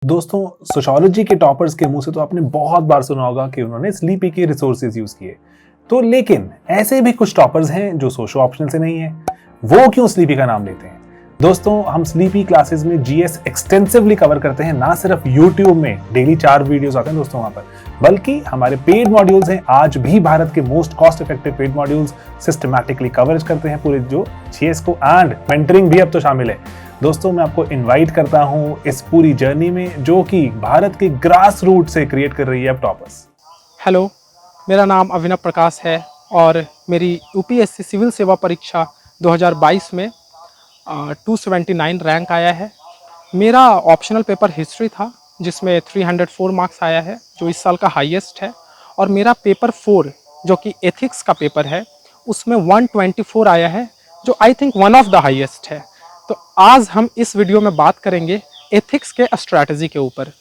दोस्तों, सोशियोलॉजी के टॉपर्स के मुंह से तो आपने बहुत बार सुना होगा कि उन्होंने स्लीपी के रिसोर्सेज यूज किए। तो लेकिन ऐसे भी कुछ टॉपर्स हैं जो सोशो ऑप्शनल से नहीं है। वो क्यों स्लीपी का नाम लेते हैं? दोस्तों, हम स्लीपी क्लासेस में जीएस एक्सटेंसिवली कवर करते हैं। ना सिर्फ यूट्यूब में डेली 4 वीडियोस आते हैं दोस्तों वहां पर, बल्कि हमारे पेड मॉड्यूल्स हैं। आज भी भारत के most cost effective paid modules systematically coverage करते हैं पूरे जो जीएस को, एंड मेंटरिंग भी अब तो शामिल है। दोस्तों, मैं आपको इनवाइट करता हूं इस पूरी जर्नी में जो कि भारत के ग्रास रूट से क्रिएट कर रही है अब टॉपर्स। हेलो, मेरा नाम अभिनव प्रकाश है और मेरी यूपीएससी सिविल सेवा परीक्षा 2022 में 279 रैंक आया है। मेरा ऑप्शनल पेपर हिस्ट्री था जिसमें 304 मार्क्स आया है, जो इस साल का हाईएस्ट है। और मेरा पेपर 4 जो कि एथिक्स का पेपर है, उसमें 124 आया है, जो I think one of the highest है। तो आज हम इस वीडियो में बात करेंगे एथिक्स के स्ट्रैटेजी के ऊपर।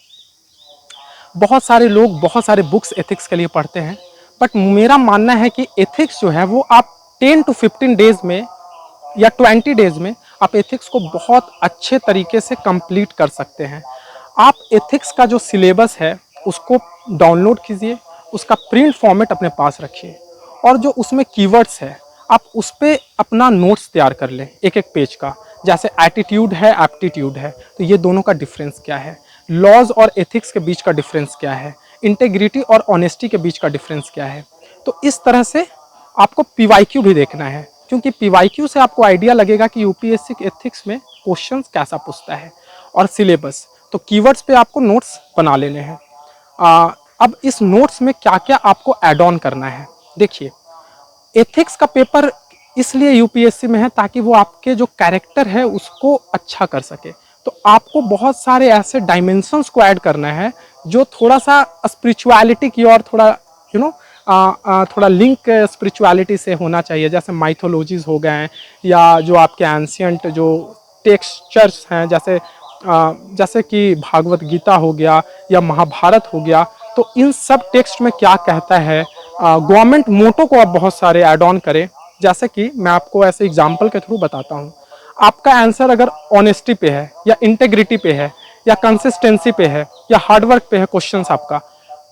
बहुत सारे लोग बहुत सारे बुक्स एथिक्स के लिए पढ़ते हैं, बट मेरा मानना है कि एथिक्स जो है वो आप 10 to 15 डेज में या 20 डेज में आप एथिक्स को बहुत अच्छे तरीके से कंप्लीट कर सकते हैं। आप एथिक्स का जो सिलेबस है उसको डाउनलोड कीजिए, उसका प्रिंट फॉर्मेट अपने पास रखिए, और जो उसमें कीवर्ड्स है आप उस पर अपना नोट्स तैयार कर लें एक एक पेज का। जैसे एटीट्यूड है, एप्टीट्यूड है, तो ये दोनों का डिफरेंस क्या है, लॉज और एथिक्स के बीच का डिफरेंस क्या है, इंटेग्रिटी और ऑनेस्टी के बीच का डिफरेंस क्या है। तो इस तरह से आपको पीवाईक्यू भी देखना है, क्योंकि पीवाईक्यू से आपको आइडिया लगेगा कि यूपीएससी एथिक्स में क्वेश्चंस कैसा पूछता है। और सिलेबस, तो कीवर्ड्स पे आपको नोट्स बना लेने हैं। अब इस नोट्स में क्या क्या आपको ऐड ऑन करना है, देखिए। एथिक्स का पेपर इसलिए यूपीएससी में है ताकि वो आपके जो कैरेक्टर है उसको अच्छा कर सके। तो आपको बहुत सारे ऐसे डायमेंशंस को ऐड करना है जो थोड़ा सा स्पिरिचुअलिटी की और थोड़ा थोड़ा लिंक स्पिरिचुअलिटी से होना चाहिए। जैसे माइथोलॉजीज हो गए हैं, या जो आपके एंशियंट जो टेक्सचर्स हैं, जैसे कि भागवत गीता हो गया या महाभारत हो गया। तो इन सब टेक्स्ट में क्या कहता है, गवर्नमेंट मोटो को आप बहुत सारे ऐड ऑन करें। जैसे कि मैं आपको ऐसे एग्जाम्पल के थ्रू बताता हूँ। आपका आंसर अगर ऑनेस्टी पे है, या इंटेग्रिटी पे है, या कंसिस्टेंसी पे है, या हार्डवर्क पे है क्वेश्चन आपका,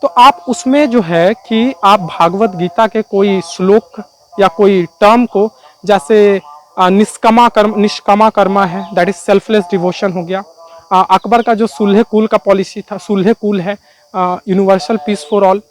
तो आप उसमें जो है कि आप भागवत गीता के कोई श्लोक या कोई टर्म को, जैसे निष्कामा कर्मा है, दैट इज सेल्फलेस डिवोशन हो गया। अकबर का जो सुलह कुल का पॉलिसी था, सुलह कुल है, यूनिवर्सल पीस फॉर ऑल।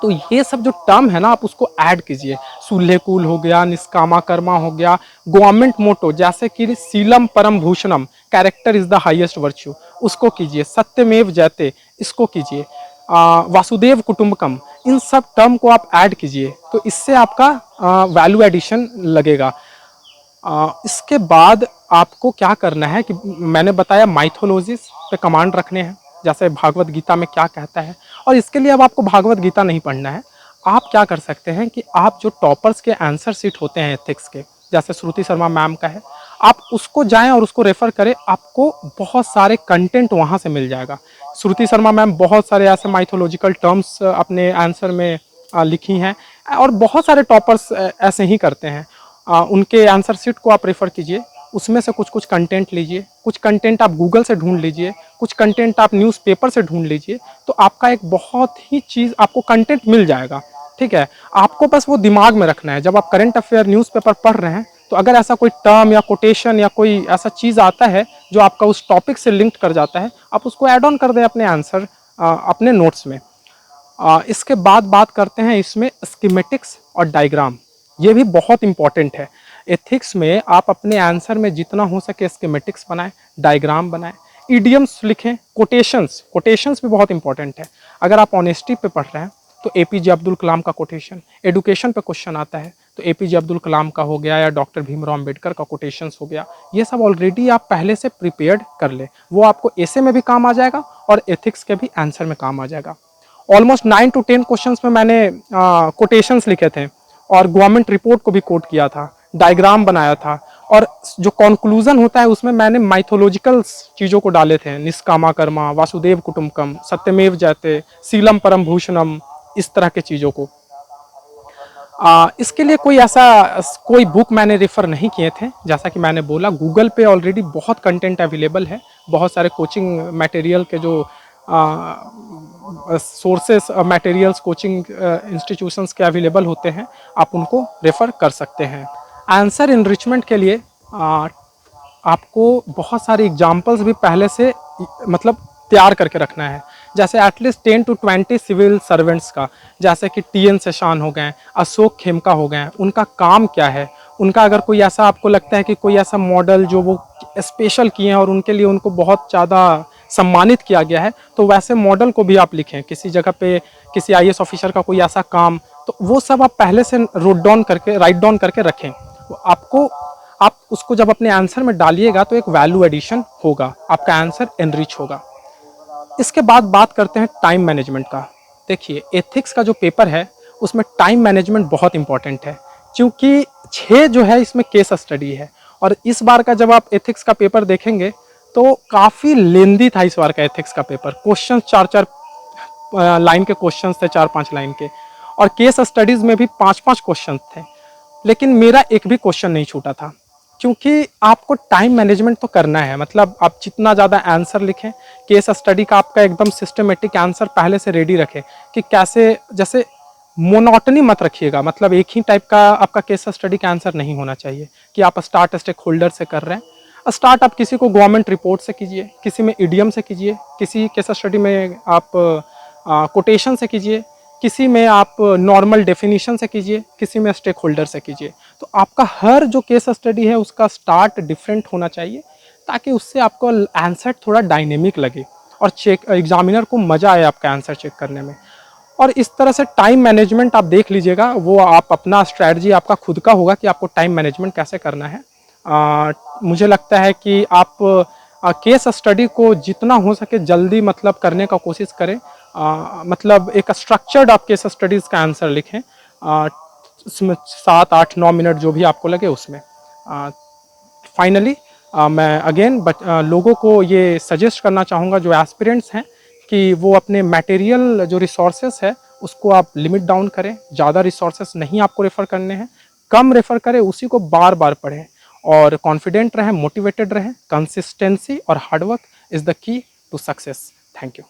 तो ये सब जो टर्म है ना, आप उसको ऐड कीजिए। सुलह कुल हो गया, निष्कामा कर्मा हो गया, गवर्नमेंट मोटो जैसे कि सीलम परम भूषणम, character is the highest virtue, उसको कीजिए। सत्यमेव जयते, इसको कीजिए। वासुदेव कुटुंबकम, इन सब टर्म को आप ऐड कीजिए, तो इससे आपका वैल्यू एडिशन लगेगा। इसके बाद आपको क्या करना है कि मैंने बताया माइथोलॉजीज पे कमांड रखने हैं, जैसे भागवत गीता में क्या कहता है। और इसके लिए अब आपको भागवत गीता नहीं पढ़ना है। आप क्या कर सकते हैं कि आप जो टॉपर्स के आंसर सीट होते हैं एथिक्स के, जैसे श्रुति शर्मा मैम का है, आप उसको जाएं और उसको रेफर करें। आपको बहुत सारे कंटेंट वहाँ से मिल जाएगा। श्रुति शर्मा मैम बहुत सारे ऐसे माइथोलॉजिकल टर्म्स अपने आंसर में लिखी हैं, और बहुत सारे टॉपर्स ऐसे ही करते हैं। उनके आंसर सीट को आप रेफर कीजिए, उसमें से कुछ कुछ कंटेंट लीजिए, कुछ कंटेंट आप गूगल से ढूंढ लीजिए, कुछ कंटेंट आप न्यूज़पेपर से ढूंढ लीजिए। तो आपका एक बहुत ही चीज़ आपको कंटेंट मिल जाएगा, ठीक है। आपको बस वो दिमाग में रखना है, जब आप करंट अफेयर न्यूज़पेपर पढ़ रहे हैं, तो अगर ऐसा कोई टर्म या कोटेशन या कोई ऐसा चीज़ आता है जो आपका उस टॉपिक से लिंक कर जाता है, आप उसको ऐड ऑन कर दें अपने आंसर अपने नोट्स में। इसके बाद बात करते हैं इसमें स्कीमेटिक्स और डायग्राम। ये भी बहुत इंपॉर्टेंट है। एथिक्स में आप अपने आंसर में जितना हो सके स्कीमेटिक्स बनाएं, डायग्राम बनाएं, इडियम्स लिखें, कोटेशंस भी बहुत इंपॉर्टेंट है। अगर आप ऑनेस्टी पे पढ़ रहे हैं तो एपीजे अब्दुल कलाम का कोटेशन, एडुकेशन पे क्वेश्चन आता है तो एपीजे अब्दुल कलाम का हो गया, या डॉक्टर भीमराव अम्बेडकर का कोटेशंस हो गया। ये सब ऑलरेडी आप पहले से प्रिपेयर्ड कर ले, वो आपको ऐसे में भी काम आ जाएगा और एथिक्स के भी आंसर में काम आ जाएगा। ऑलमोस्ट 9 to 10 क्वेश्चंस में मैंने कोटेशंस लिखे थे, और गवर्नमेंट रिपोर्ट को भी कोट किया था, डायग्राम बनाया था, और जो कंक्लूजन होता है उसमें मैंने माइथोलॉजिकल चीज़ों को डाले थे। निष्कामा कर्मा, वासुदेव कुटुंबकम, सत्यमेव जयते, सीलम परम भूषणम, इस तरह के चीज़ों को। इसके लिए कोई बुक मैंने रेफ़र नहीं किए थे। जैसा कि मैंने बोला, गूगल पे ऑलरेडी बहुत कंटेंट अवेलेबल है, बहुत सारे कोचिंग मटेरियल के जो सोर्सेस मटेरियल्स कोचिंग इंस्टीट्यूशंस के अवेलेबल होते हैं, आप उनको रेफ़र कर सकते हैं। आंसर इनरिचमेंट के लिए आपको बहुत सारे एग्जाम्पल्स भी पहले से मतलब तैयार करके रखना है। जैसे एटलीस्ट 10 to 20 सिविल सर्वेंट्स का, जैसे कि टी.एन. शेषान हो गए, अशोक खेमका हो गए, उनका काम क्या है, उनका अगर कोई ऐसा आपको लगता है कि कोई ऐसा मॉडल जो वो स्पेशल किए हैं और उनके लिए उनको बहुत ज़्यादा सम्मानित किया गया है, तो वैसे मॉडल को भी आप लिखें। किसी जगह पे किसी IAS ऑफिसर का कोई ऐसा काम, तो वो सब आप पहले से राइट डाउन करके रखें। आप उसको जब अपने आंसर में डालिएगा तो एक वैल्यू एडिशन होगा, आपका आंसर एनरिच होगा। इसके बाद बात करते हैं टाइम मैनेजमेंट का। देखिए, एथिक्स का जो पेपर है उसमें टाइम मैनेजमेंट बहुत इंपॉर्टेंट है, क्योंकि 6 जो है इसमें केस स्टडी है। और इस बार का जब आप एथिक्स का पेपर देखेंगे तो काफ़ी लेंदी था इस बार का एथिक्स का पेपर। क्वेश्चन 4-4 लाइन के क्वेश्चन थे, 4-5 लाइन के, और केस स्टडीज़ में भी 5-5 क्वेश्चन थे। लेकिन मेरा एक भी क्वेश्चन नहीं छूटा था, क्योंकि आपको टाइम मैनेजमेंट तो करना है। मतलब आप जितना ज़्यादा आंसर लिखें, केस स्टडी का आपका एकदम सिस्टमेटिक आंसर पहले से रेडी रखें कि कैसे, जैसे मोनोटनी मत रखिएगा। मतलब एक ही टाइप का आपका केस स्टडी का आंसर नहीं होना चाहिए कि आप स्टार्ट स्टेक होल्डर से कर रहे हैं। स्टार्ट आप किसी को गवर्नमेंट रिपोर्ट से कीजिए, किसी में ईडीएम से कीजिए, किसी केस स्टडी में आप कोटेशन से कीजिए, किसी में आप नॉर्मल डेफिनेशन से कीजिए, किसी में स्टेक होल्डर से कीजिए। तो आपका हर जो केस स्टडी है उसका स्टार्ट डिफरेंट होना चाहिए, ताकि उससे आपको आंसर थोड़ा डायनेमिक लगे और एग्जामिनर को मज़ा आए आपका आंसर चेक करने में। और इस तरह से टाइम मैनेजमेंट आप देख लीजिएगा, वो आप अपना स्ट्रैटेजी आपका खुद का होगा कि आपको टाइम मैनेजमेंट कैसे करना है। मुझे लगता है कि आप केस स्टडी को जितना हो सके जल्दी मतलब करने का कोशिश करें। मतलब एक स्ट्रक्चर्ड आप केस स्टडीज़ का आंसर लिखें, उसमें 7-8-9 मिनट जो भी आपको लगे उसमें। फाइनली मैं अगेन लोगों को ये सजेस्ट करना चाहूँगा जो एस्पिरेंट्स हैं, कि वो अपने मटेरियल जो रिसोर्सेस है उसको आप लिमिट डाउन करें। ज़्यादा रिसोर्सेस नहीं आपको रेफ़र करने हैं, कम रेफ़र करें, उसी को बार बार पढ़ें और कॉन्फिडेंट रहें, मोटिवेटेड रहें। कंसिस्टेंसी और hard work is the key to success. Thank you.